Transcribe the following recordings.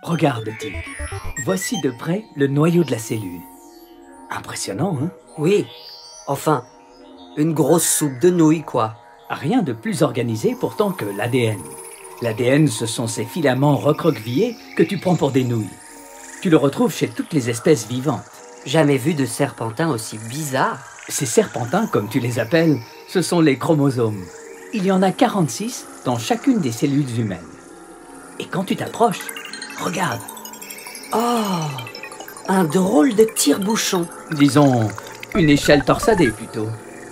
Regarde, Dick. Voici de près le noyau de la cellule. Impressionnant, hein? Oui, enfin, une grosse soupe de nouilles, quoi. Rien de plus organisé pourtant que l'ADN. L'ADN, ce sont ces filaments recroquevillés que tu prends pour des nouilles. Tu le retrouves chez toutes les espèces vivantes. Jamais vu de serpentin aussi bizarre. Ces serpentins, comme tu les appelles, ce sont les chromosomes. Il y en a 46 dans chacune des cellules humaines. Et quand tu t'approches, regarde. Oh, un drôle de tire-bouchon. Disons, une échelle torsadée plutôt,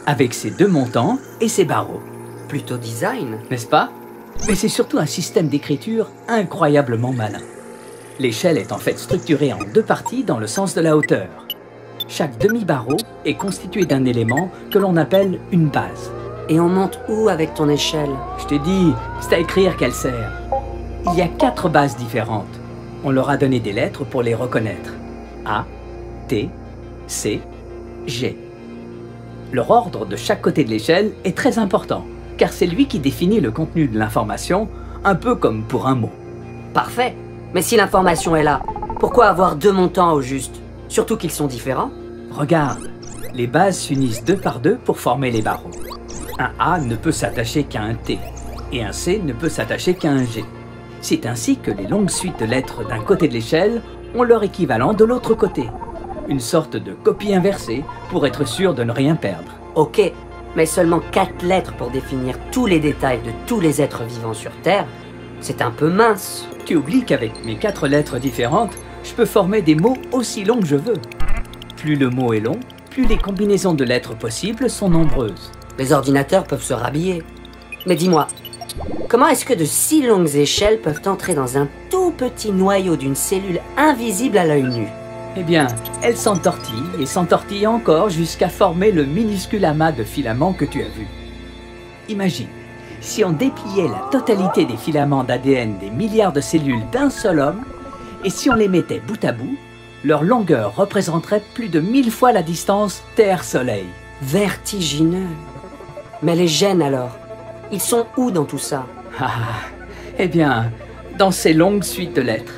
avec ses deux montants et ses barreaux. Plutôt design. N'est-ce pas? Mais c'est surtout un système d'écriture incroyablement malin. L'échelle est en fait structurée en deux parties dans le sens de la hauteur. Chaque demi-barreau est constitué d'un élément que l'on appelle une base. Et on monte où avec ton échelle? Je t'ai dit, c'est à écrire qu'elle sert. Il y a 4 bases différentes. On leur a donné des lettres pour les reconnaître. A, T, C, G. Leur ordre de chaque côté de l'échelle est très important, car c'est lui qui définit le contenu de l'information, un peu comme pour un mot. Parfait. Mais si l'information est là, pourquoi avoir 2 montants au juste? Surtout qu'ils sont différents. Regarde, les bases s'unissent 2 par 2 pour former les barreaux. Un A ne peut s'attacher qu'à un T, et un C ne peut s'attacher qu'à un G. C'est ainsi que les longues suites de lettres d'un côté de l'échelle ont leur équivalent de l'autre côté. Une sorte de copie inversée pour être sûr de ne rien perdre. Ok, mais seulement 4 lettres pour définir tous les détails de tous les êtres vivants sur Terre, c'est un peu mince. Tu oublies qu'avec mes 4 lettres différentes, je peux former des mots aussi longs que je veux. Plus le mot est long, plus les combinaisons de lettres possibles sont nombreuses. Les ordinateurs peuvent se rhabiller. Mais dis-moi, comment est-ce que de si longues échelles peuvent entrer dans un tout petit noyau d'une cellule invisible à l'œil nu? Eh bien, elles s'entortillent et s'entortillent encore jusqu'à former le minuscule amas de filaments que tu as vu. Imagine, si on dépliait la totalité des filaments d'ADN des milliards de cellules d'un seul homme, et si on les mettait bout à bout, leur longueur représenterait plus de 1000 fois la distance Terre-Soleil. Vertigineux. Mais les gènes alors, ils sont où dans tout ça? Eh bien, dans ces longues suites de lettres,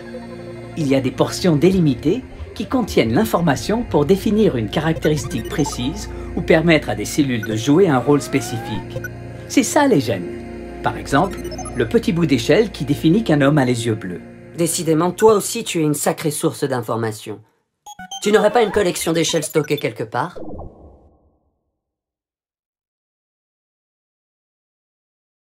il y a des portions délimitées qui contiennent l'information pour définir une caractéristique précise ou permettre à des cellules de jouer un rôle spécifique. C'est ça les gènes. Par exemple, le petit bout d'échelle qui définit qu'un homme a les yeux bleus. Décidément, toi aussi tu es une sacrée source d'informations. Tu n'aurais pas une collection d'échelles stockées quelque part?